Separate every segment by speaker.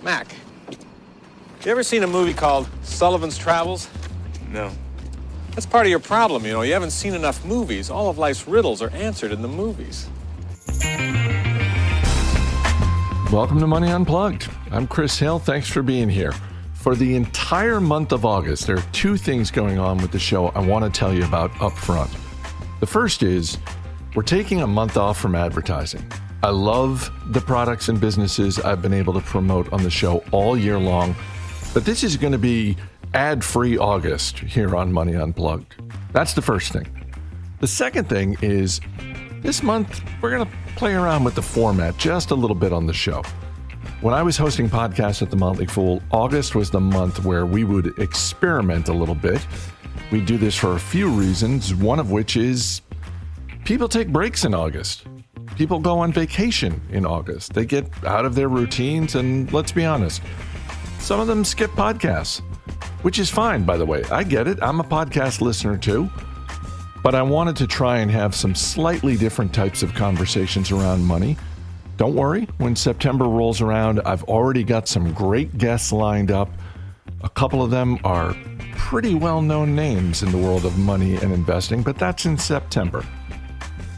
Speaker 1: Mac, you ever seen a movie called Sullivan's Travels?
Speaker 2: No.
Speaker 1: That's part of your problem, you know. You haven't seen enough movies. All of life's riddles are answered in the movies.
Speaker 3: Welcome to Money Unplugged. I'm Chris Hill. Thanks for being here. For the entire month of August, there are two things going on with the show I want to tell you about up front. The first is we're taking a month off from advertising. I love the products and businesses I've been able to promote on the show all year long, but this is going to be ad-free August here on Money Unplugged. That's the first thing. The second thing is this month we're going to play around with the format just a little bit on the show. When I was hosting podcasts at the Motley Fool, August was the month where we would experiment a little bit. We do this for a few reasons, one of which is people take breaks in August. People go on vacation in August. They get out of their routines, and let's be honest, some of them skip podcasts, which is fine, by the way. I get it. I'm a podcast listener too. But I wanted to try and have some slightly different types of conversations around money. Don't worry, when September rolls around, I've already got some great guests lined up. A couple of them are pretty well-known names in the world of money and investing, but that's in September.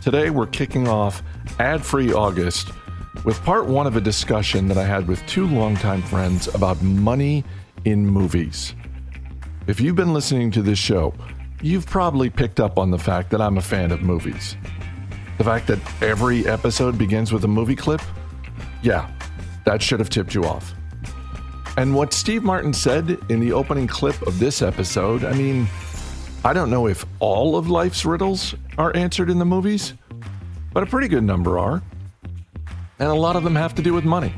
Speaker 3: Today, we're kicking off ad-free August with part one of a discussion that I had with two longtime friends about money in movies. If you've been listening to this show, you've probably picked up on the fact that I'm a fan of movies. The fact that every episode begins with a movie clip? Yeah, that should have tipped you off. And what Steve Martin said in the opening clip of this episode, I mean, I don't know if all of life's riddles are answered in the movies, but a pretty good number are. And a lot of them have to do with money.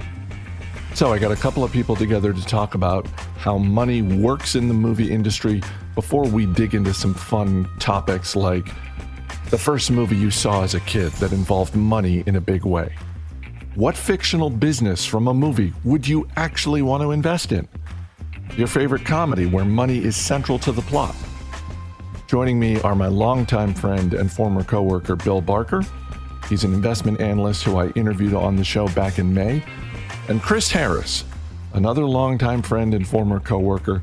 Speaker 3: So I got a couple of people together to talk about how money works in the movie industry before we dig into some fun topics like the first movie you saw as a kid that involved money in a big way. What fictional business from a movie would you actually want to invest in? Your favorite comedy where money is central to the plot. Joining me are my longtime friend and former coworker, Bill Barker. He's an investment analyst who I interviewed on the show back in May. And Chris Harris, another longtime friend and former coworker.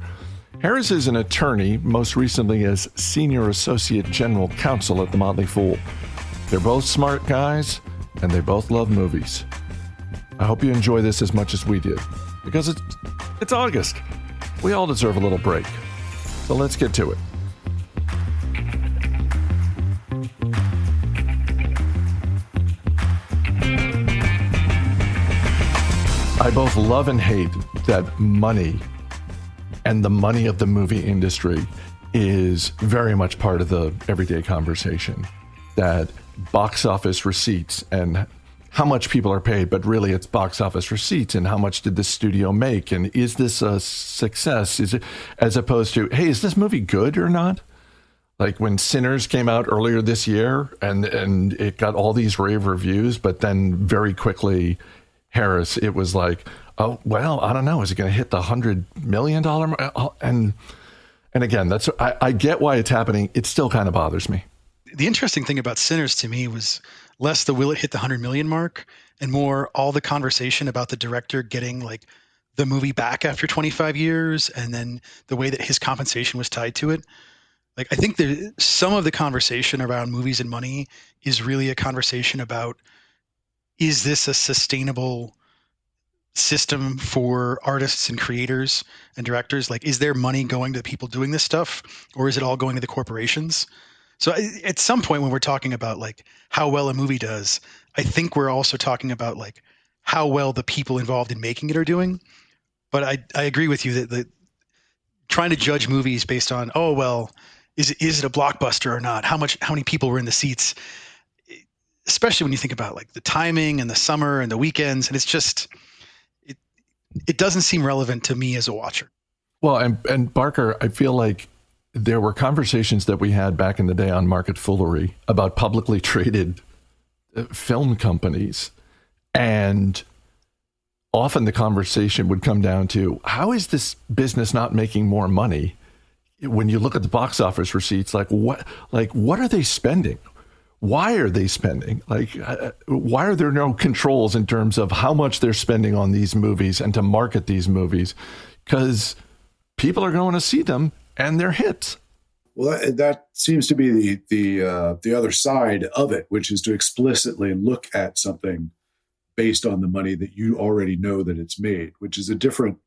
Speaker 3: Harris is an attorney, most recently as Senior Associate General Counsel at the Motley Fool. They're both smart guys, and they both love movies. I hope you enjoy this as much as we did, because it's August. We all deserve a little break. So let's get to it. I both love and hate that money and the money of the movie industry is very much part of the everyday conversation. That box office receipts and how much people are paid, but really it's box office receipts and how much did the studio make, and is this a success? Is it, as opposed to, hey, is this movie good or not? Like when Sinners came out earlier this year and it got all these rave reviews, but then very quickly, Harris, it was like, oh, well, I don't know. Is it going to hit the $100 million? And again, I get why it's happening. It still kind of bothers me.
Speaker 4: The interesting thing about Sinners to me was less the will it hit the 100 million mark and more all the conversation about the director getting like the movie back after 25 years and then the way that his compensation was tied to it. Like, I think some of the conversation around movies and money is really a conversation about, is this a sustainable system for artists and creators and directors? Like, is there money going to the people doing this stuff, or is it all going to the corporations? So at some point when we're talking about like how well a movie does, I think we're also talking about like how well the people involved in making it are doing. But I agree with you that trying to judge movies based on, oh, well, is it a blockbuster or not? How many people were in the seats? Especially when you think about like the timing and the summer and the weekends, and it's just, it doesn't seem relevant to me as a watcher.
Speaker 3: Well, and Barker, I feel like there were conversations that we had back in the day on Market Foolery about publicly traded film companies, and often the conversation would come down to, how is this business not making more money? When you look at the box office receipts, like what are they spending? why are they spending? Like, why are there no controls in terms of how much they're spending on these movies and to market these movies? Because people are going to see them and they're hits.
Speaker 2: Well, that seems to be the other side of it, which is to explicitly look at something based on the money that you already know that it's made, which is a different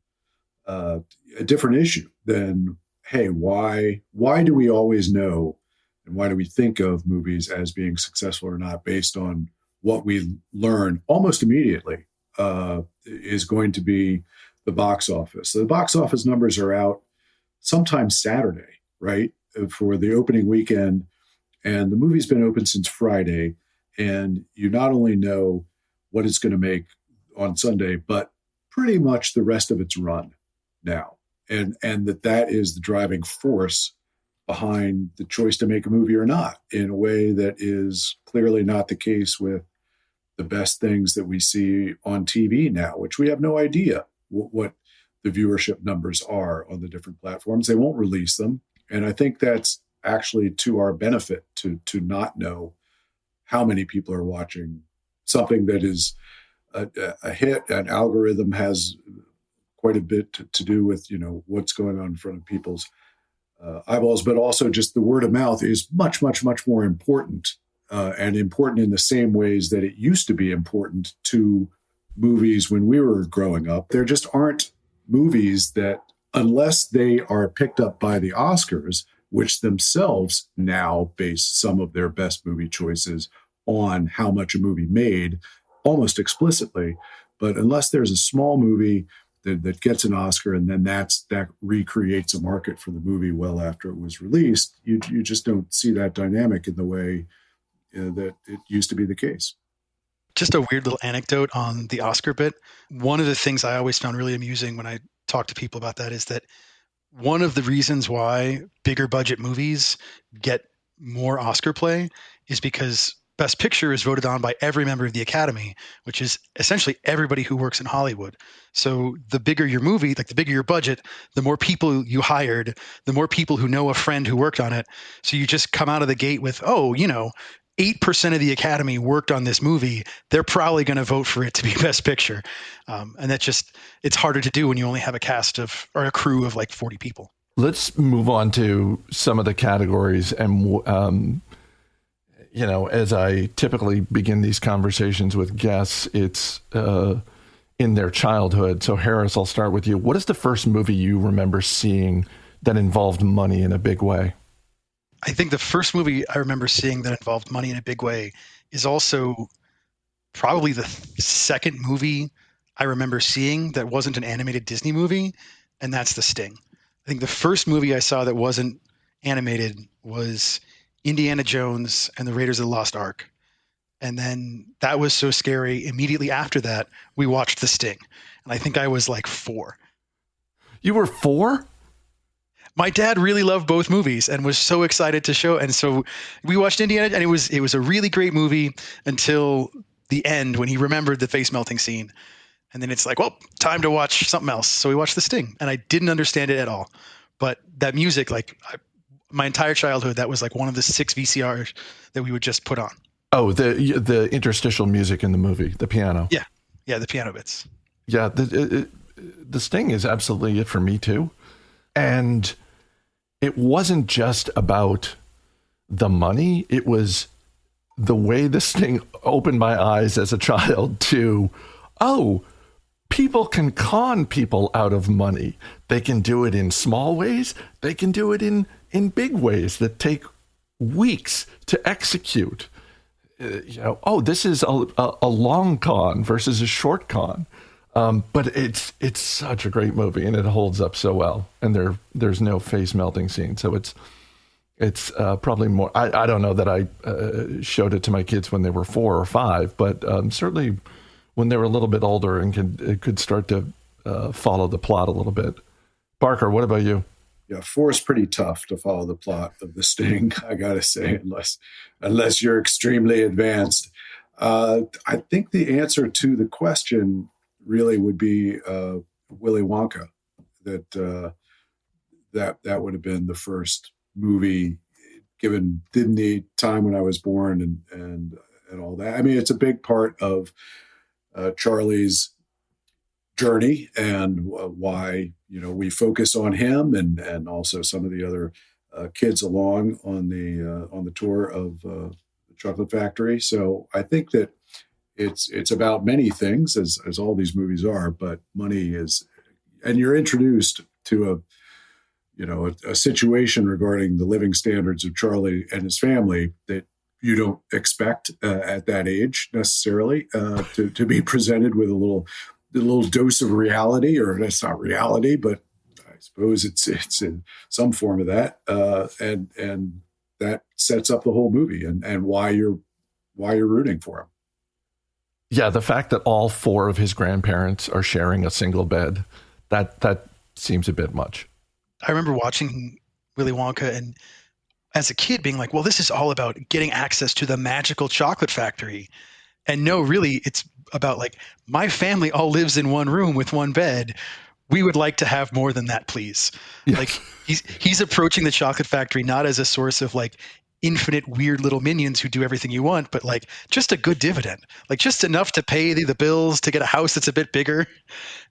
Speaker 2: issue than, hey, why do we always know and why do we think of movies as being successful or not based on what we learn almost immediately is going to be the box office. So the box office numbers are out sometime Saturday, right, for the opening weekend. And the movie's been open since Friday. And you not only know what it's going to make on Sunday, but pretty much the rest of its run now. And that is the driving force behind the choice to make a movie or not, in a way that is clearly not the case with the best things that we see on TV now, which we have no idea what the viewership numbers are on the different platforms. They won't release them. And I think that's actually to our benefit to not know how many people are watching something that is a hit. An algorithm has quite a bit to do with, what's going on in front of people's eyeballs, but also just the word of mouth is much, much, much more important and important in the same ways that it used to be important to movies when we were growing up. There just aren't movies that, unless they are picked up by the Oscars, which themselves now base some of their best movie choices on how much a movie made almost explicitly. But unless there's a small movie that gets an Oscar and then that recreates a market for the movie well after it was released, you just don't see that dynamic in the way that it used to be the case.
Speaker 4: Just a weird little anecdote on the Oscar bit. One of the things I always found really amusing when I talk to people about that is that one of the reasons why bigger budget movies get more Oscar play is because Best Picture is voted on by every member of the Academy, which is essentially everybody who works in Hollywood. So the bigger your movie, like the bigger your budget, the more people you hired, the more people who know a friend who worked on it. So you just come out of the gate with, 8% of the Academy worked on this movie. They're probably going to vote for it to be Best Picture. And it's harder to do when you only have a cast of, or a crew of like 40 people. Let's
Speaker 3: move on to some of the categories. And, as I typically begin these conversations with guests, it's in their childhood. So Harris, I'll start with you. What is the first movie you remember seeing that involved money in a big way?
Speaker 4: I think the first movie I remember seeing that involved money in a big way is also probably the second movie I remember seeing that wasn't an animated Disney movie, and that's The Sting. I think the first movie I saw that wasn't animated was Indiana Jones and the Raiders of the Lost Ark. And then that was so scary. Immediately after that, we watched The Sting. And I think I was like 4.
Speaker 3: You were 4?
Speaker 4: My dad really loved both movies and was so excited to show. And so we watched Indiana, and it was a really great movie until the end when he remembered the face melting scene. And then it's like, well, time to watch something else. So we watched The Sting, and I didn't understand it at all. But that music, my entire childhood, that was like one of the 6 VCRs that we would just put on.
Speaker 3: Oh, the interstitial music in the movie, the piano.
Speaker 4: Yeah, the piano bits.
Speaker 3: Yeah, the Sting is absolutely it for me too. And it wasn't just about the money. It was the way The Sting opened my eyes as a child to, people can con people out of money. They can do it in small ways. They can do it in big ways that take weeks to execute. This is a long con versus a short con. But it's such a great movie, and it holds up so well. And there's no face melting scene, so it's probably more. I don't know that I showed it to my kids when they were 4 or 5, but certainly when they were a little bit older and could start to follow the plot a little bit. Barker, what about you?
Speaker 2: Yeah, 4 is pretty tough to follow the plot of The Sting, I gotta say, unless you're extremely advanced. I think the answer to the question really would be Willy Wonka. That would have been the first movie didn't need time when I was born and all that. I mean, it's a big part of Charlie's journey and why, we focus on him and also some of the other kids along on the tour of the Chocolate Factory. So I think that it's about many things, as all these movies are, but money is, and you're introduced to a situation regarding the living standards of Charlie and his family that you don't expect at that age necessarily to be presented with a little dose of reality, or that's not reality, but I suppose it's in some form of that, and that sets up the whole movie and why you're rooting for him.
Speaker 3: Yeah, the fact that all four of his grandparents are sharing a single bed, that seems a bit much.
Speaker 4: I remember watching Willy Wonka and as a kid being like, well, this is all about getting access to the magical chocolate factory. And no, really, it's about like, my family all lives in one room with one bed. We would like to have more than that, please. Yes. Like he's approaching the chocolate factory not as a source of like infinite weird little minions who do everything you want, but like just a good dividend, like just enough to pay the bills, to get a house that's a bit bigger.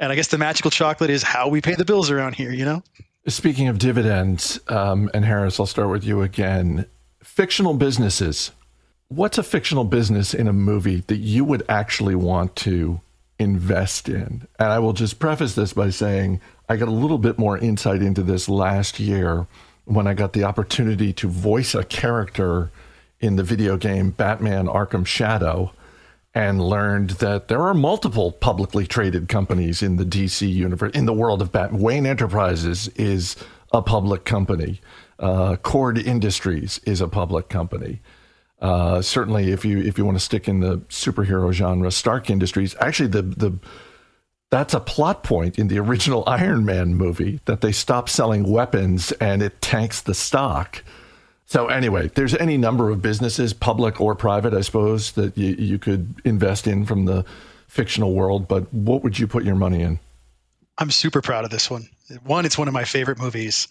Speaker 4: And I guess the magical chocolate is how we pay the bills around here, Speaking
Speaker 3: of dividends, and Harris, I'll start with you again. Fictional businesses. What's a fictional business in a movie that you would actually want to invest in? And I will just preface this by saying I got a little bit more insight into this last year when I got the opportunity to voice a character in the video game Batman Arkham Shadow, and learned that there are multiple publicly traded companies in the DC universe, in the world of Batman. Wayne Enterprises is a public company. Cord Industries is a public company. Certainly, if you want to stick in the superhero genre, Stark Industries, actually that's a plot point in the original Iron Man movie, that they stop selling weapons and it tanks the stock. So anyway, there's any number of businesses, public or private, I suppose, that you could invest in from the fictional world. But what would you put your money in?
Speaker 4: I'm super proud of this one. One, it's one of my favorite movies.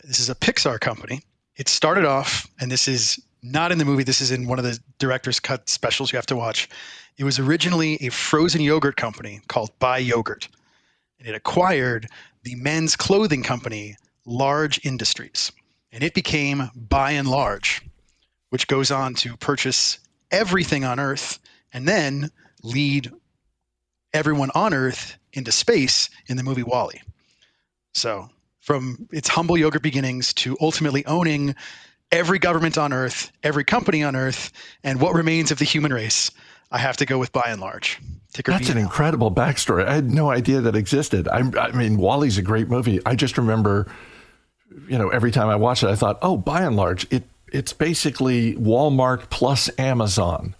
Speaker 4: This is a Pixar company. It started off, and this is not in the movie, this is in one of the director's cut specials you have to watch. It was originally a frozen yogurt company called Buy Yogurt. And it acquired the men's clothing company, Large Industries. And it became By and Large, which goes on to purchase everything on Earth and then lead everyone on Earth into space in the movie Wall-E. So from its humble yogurt beginnings to ultimately owning every government on Earth, every company on Earth, and what remains of the human race, I have to go with By and Large.
Speaker 3: That's an incredible backstory. I had no idea that existed. I mean, Wall-E's a great movie. I just remember, every time I watch it, I thought, oh, By and Large, it's basically Walmart plus Amazon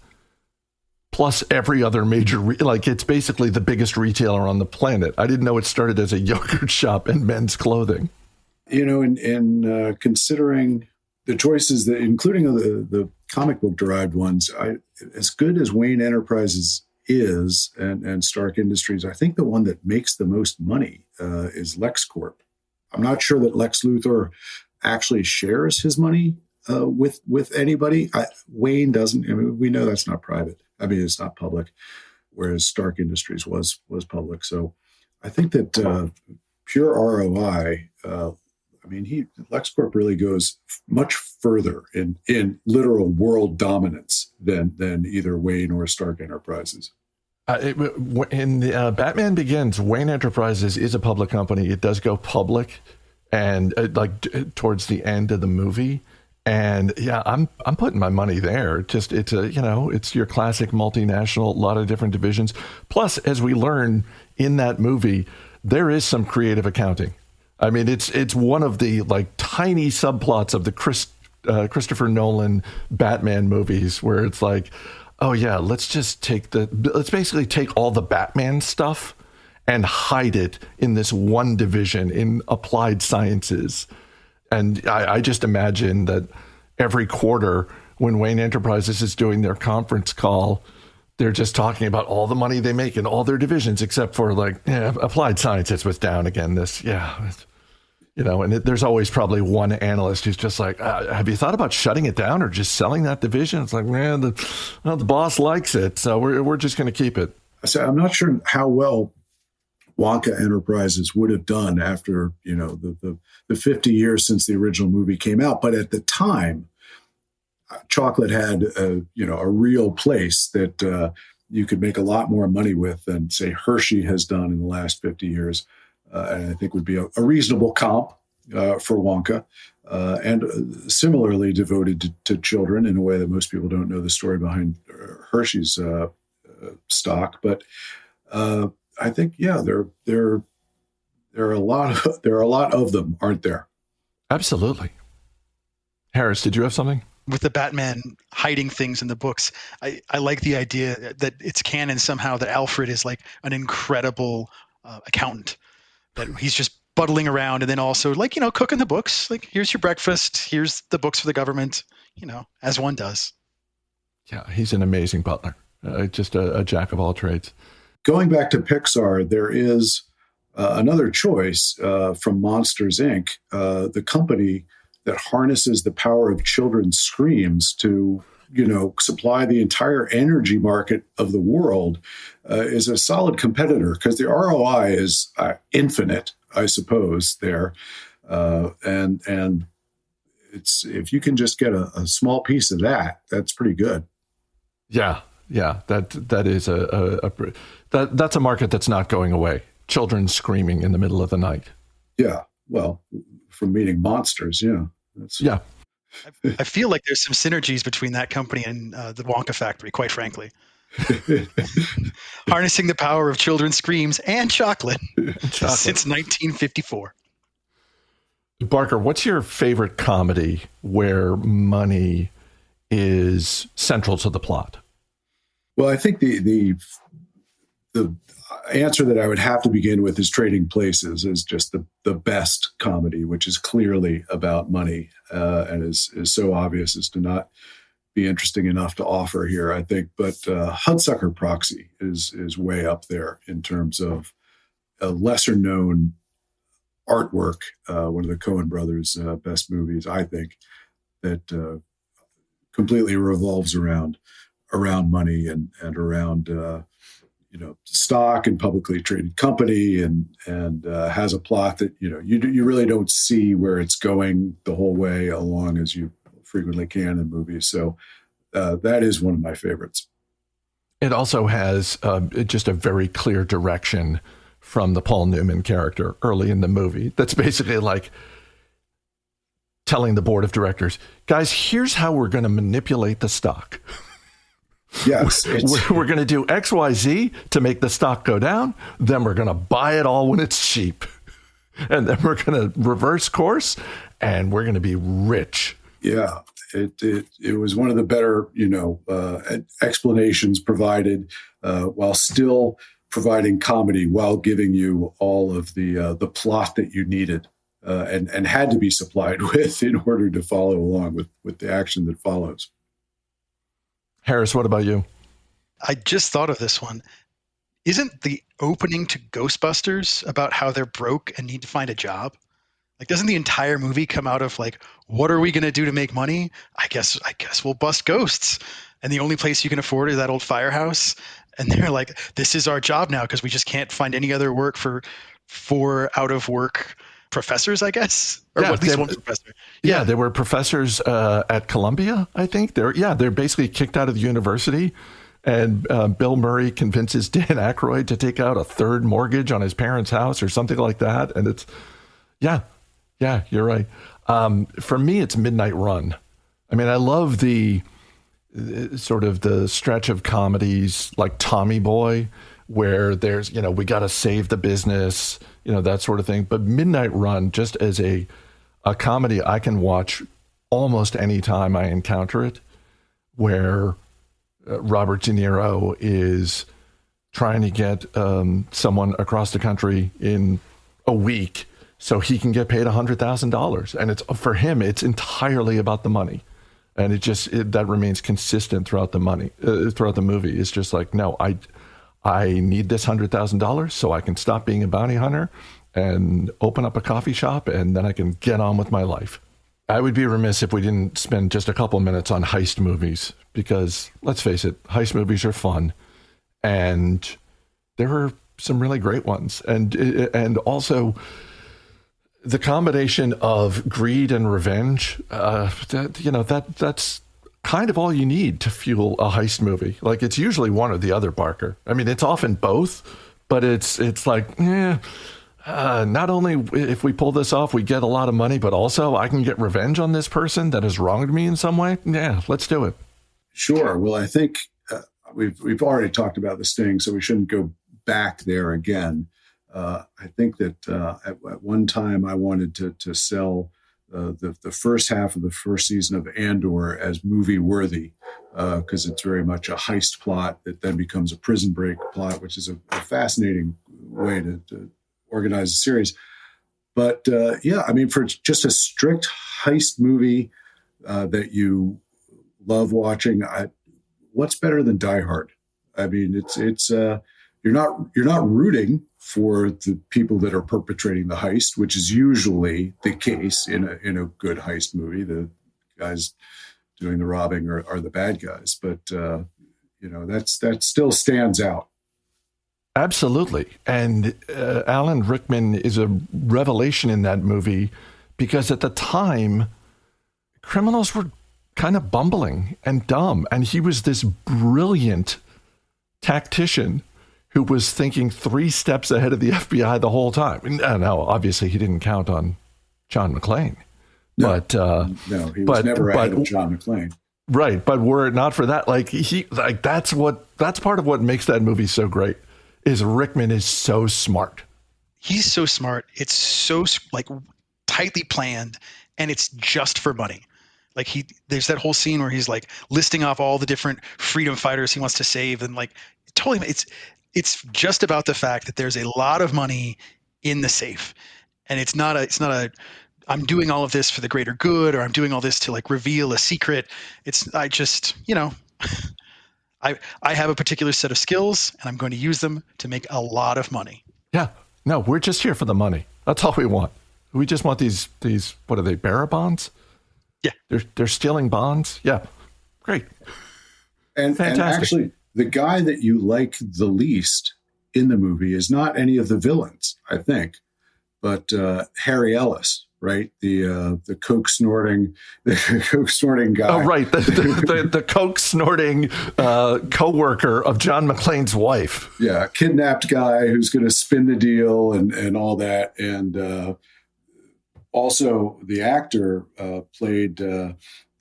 Speaker 3: plus every other major, it's basically the biggest retailer on the planet. I didn't know it started as a yogurt shop and men's clothing.
Speaker 2: In considering the choices, that including the comic book derived ones, as good as Wayne Enterprises is and Stark Industries, I think the one that makes the most money is LexCorp. I'm not sure that Lex Luthor actually shares his money with anybody. Wayne doesn't. I mean, we know that's not private. I mean, it's not public, whereas Stark Industries was public. So I think that pure ROI. LexCorp really goes much further in literal world dominance than either Wayne or Stark Enterprises.
Speaker 3: In Batman Begins, Wayne Enterprises is a public company. It does go public, and towards the end of the movie. And yeah, I'm putting my money there. It's your classic multinational, a lot of different divisions. Plus, as we learn in that movie, there is some creative accounting. I mean, it's one of the tiny subplots of the Christopher Nolan Batman movies where it's like, oh yeah, let's basically take all the Batman stuff and hide it in this one division in applied sciences. And I just imagine that every quarter when Wayne Enterprises is doing their conference call, they're just talking about all the money they make in all their divisions, except for applied sciences was down again. And there's always probably one analyst who's just like, have you thought about shutting it down or just selling that division? It's like, man, the boss likes it, so we're just going to keep it.
Speaker 2: So I'm not sure how well Wonka Enterprises would have done after, the 50 years since the original movie came out. But at the time, chocolate had a real place that you could make a lot more money with than, say, Hershey has done in the last 50 years. And I think would be a reasonable comp for Wonka, and similarly devoted to children in a way that most people don't know the story behind Hershey's stock. But I think, there are a lot of them, aren't there?
Speaker 3: Absolutely. Harris, did you have something?
Speaker 4: With the Batman hiding things in the books, I like the idea that it's canon somehow that Alfred is like an incredible accountant. That he's just buttling around and then also cooking the books. Like, here's your breakfast. Here's the books for the government, as one does.
Speaker 3: Yeah, he's an amazing butler. Just a jack of all trades.
Speaker 2: Going back to Pixar, there is another choice from Monsters, Inc., the company that harnesses the power of children's screams to supply the entire energy market of the world, is a solid competitor because the ROI is infinite, I suppose, there. And it's, if you can just get a small piece of that, that's pretty good.
Speaker 3: Yeah. That is that's a market that's not going away. Children screaming in the middle of the night. Yeah.
Speaker 2: Well, from meeting monsters. Yeah.
Speaker 3: Yeah.
Speaker 4: I feel like there's some synergies between that company and the Wonka factory, quite frankly. Harnessing the power of children's screams and chocolate. Since 1954.
Speaker 3: Barker, what's your favorite comedy where money is central to the plot?
Speaker 2: Well, I think the answer that I would have to begin with is Trading Places is just the best comedy, which is clearly about money and is so obvious as to not be interesting enough to offer here, I think. But Hudsucker Proxy is way up there in terms of a lesser known artwork, one of the Coen brothers' best movies, I think, that completely revolves around money and around stock and publicly traded company, and has a plot that you really don't see where it's going the whole way along as you frequently can in movies. So that is one of my favorites.
Speaker 3: It also has just a very clear direction from the Paul Newman character early in the movie. That's basically like telling the board of directors, guys, here's how we're going to manipulate the stock.
Speaker 2: Yes.
Speaker 3: We're going to do X, Y, Z to make the stock go down. Then we're going to buy it all when it's cheap. And then we're going to reverse course and we're going to be rich.
Speaker 2: Yeah. It was one of the better, explanations provided while still providing comedy while giving you all of the plot that you needed and had to be supplied with in order to follow along with the action that follows.
Speaker 3: Harris, what about you?
Speaker 4: I just thought of this one. Isn't the opening to Ghostbusters about how they're broke and need to find a job? Like, doesn't the entire movie come out of like, what are we going to do to make money? I guess we'll bust ghosts. And the only place you can afford is that old firehouse. And they're like, this is our job now because we just can't find any other work for out of work professors, I guess, or at least one professor.
Speaker 3: Yeah, they were professors at Columbia, I think. They're basically kicked out of the university, and Bill Murray convinces Dan Aykroyd to take out a third mortgage on his parents' house or something like that. And it's, yeah, you're right. For me, it's Midnight Run. I mean, I love the sort of the stretch of comedies like Tommy Boy, where there's, we got to save the business, that sort of thing. But Midnight Run, just as a comedy I can watch almost any time I encounter it, where Robert De Niro is trying to get someone across the country in a week so he can get paid $100,000. And it's, for him, it's entirely about the money. And that remains consistent throughout the movie. It's just like, no, I need this $100,000 so I can stop being a bounty hunter and open up a coffee shop, and then I can get on with my life. I would be remiss if we didn't spend just a couple minutes on heist movies, because let's face it, heist movies are fun, and there are some really great ones. And also the combination of greed and revenge, that's kind of all you need to fuel a heist movie. Like, it's usually one or the other, Barker. I mean, it's often both, but it's like, not only if we pull this off, we get a lot of money, but also I can get revenge on this person that has wronged me in some way. Yeah, let's do it.
Speaker 2: Sure. Well, I think we've already talked about The Sting, so we shouldn't go back there again. I think that at one time I wanted to sell the first half of the first season of Andor as movie worthy, because it's very much a heist plot that then becomes a prison break plot, which is a fascinating way to organize a series. But for just a strict heist movie that you love watching, what's better than Die Hard? I mean, it's you're not rooting for the people that are perpetrating the heist, which is usually the case in a good heist movie. The guys doing the robbing are the bad guys, but that still stands out.
Speaker 3: Absolutely. And Alan Rickman is a revelation in that movie, because at the time, criminals were kind of bumbling and dumb, and he was this brilliant tactician who was thinking 3 steps ahead of the FBI the whole time. Now, obviously, he didn't count on John McClane.
Speaker 2: No, he was never ahead of John McClane.
Speaker 3: Right, but were it not for that, that's part of what makes that movie so great. Is Rickman is so smart.
Speaker 4: He's so smart. It's so tightly planned, and it's just for money. There's that whole scene where he's listing off all the different freedom fighters he wants to save, and totally, it's just about the fact that there's a lot of money in the safe, and it's not a I'm doing all of this for the greater good, or I'm doing all this to reveal a secret. I have a particular set of skills, and I'm going to use them to make a lot of money.
Speaker 3: Yeah. No, we're just here for the money. That's all we want. We just want these what are they, bearer bonds?
Speaker 4: Yeah.
Speaker 3: They're stealing bonds. Yeah. Great.
Speaker 2: And actually, the guy that you like the least in the movie is not any of the villains, I think, but Harry Ellis. Right, the coke snorting guy.
Speaker 3: Oh, right, the coke snorting co-worker of John McClane's wife.
Speaker 2: Yeah, kidnapped guy who's going to spin the deal and all that, and also the actor played the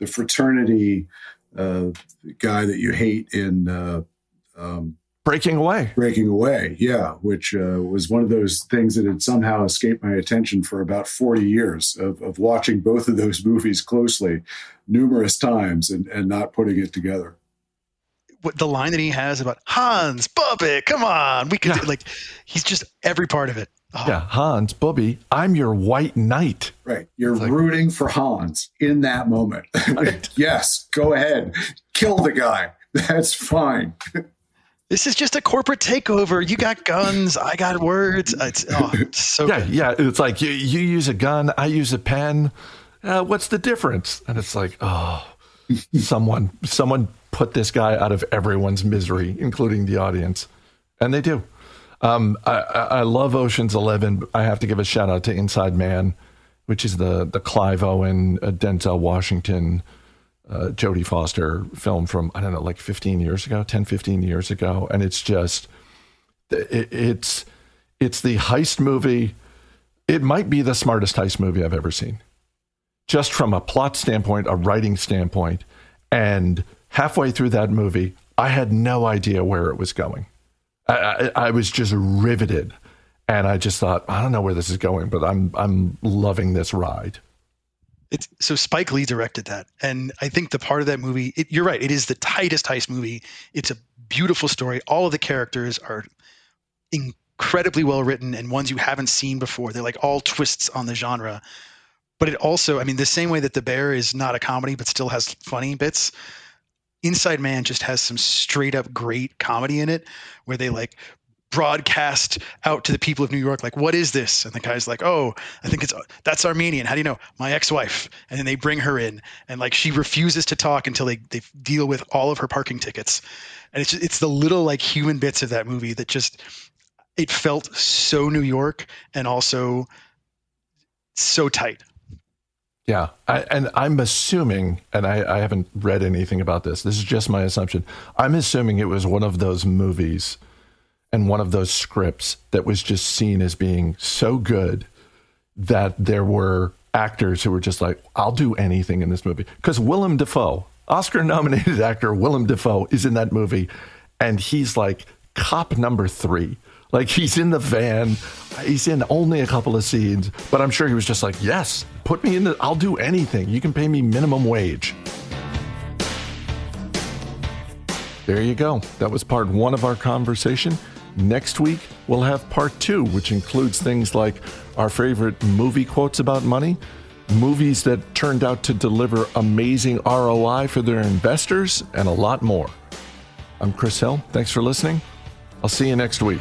Speaker 2: fraternity guy that you hate in
Speaker 3: Breaking Away,
Speaker 2: yeah, which was one of those things that had somehow escaped my attention for about 40 years of watching both of those movies closely numerous times and not putting it together.
Speaker 4: What the line that he has about Hans, Bubby, come on, we could he's just every part of it. Oh.
Speaker 3: Yeah, Hans, Bubby, I'm your white knight.
Speaker 2: Right, you're rooting for Hans in that moment. Yes, go ahead, kill the guy. That's fine.
Speaker 4: This is just a corporate takeover. You got guns. I got words. It's so good.
Speaker 3: Yeah. It's like you use a gun. I use a pen. What's the difference? And it's like, someone put this guy out of everyone's misery, including the audience. And they do. I love Ocean's 11. I have to give a shout out to Inside Man, which is the Clive Owen, Denzel Washington, Jodie Foster film from, 15 years ago. And it's just, it's the heist movie. It might be the smartest heist movie I've ever seen, just from a plot standpoint, a writing standpoint. And halfway through that movie, I had no idea where it was going. I was just riveted. And I just thought, I don't know where this is going, but I'm loving this ride.
Speaker 4: So Spike Lee directed that. And I think the part of that movie, you're right, it is the tightest heist movie. It's a beautiful story. All of the characters are incredibly well written and ones you haven't seen before. They're all twists on the genre. But it also, the same way that The Bear is not a comedy but still has funny bits, Inside Man just has some straight up great comedy in it where they broadcast out to the people of New York, like, what is this? And the guy's like, oh, I think that's Armenian. How do you know? My ex-wife. And then they bring her in, and like she refuses to talk until they deal with all of her parking tickets. And it's the little like human bits of that movie that just, it felt so New York and also so tight.
Speaker 3: Yeah. And I'm assuming, and I haven't read anything about this. This is just my assumption. I'm assuming it was one of those movies and one of those scripts that was just seen as being so good that there were actors who were just like, I'll do anything in this movie. Because Willem Dafoe, Oscar-nominated actor Willem Dafoe, is in that movie, and he's like cop number 3. Like, he's in the van. He's in only a couple of scenes, but I'm sure he was just like, yes, put me in I'll do anything. You can pay me minimum wage. There you go. That was part 1 of our conversation. Next week, we'll have part 2, which includes things like our favorite movie quotes about money, movies that turned out to deliver amazing ROI for their investors, and a lot more. I'm Chris Hill. Thanks for listening. I'll see you next week.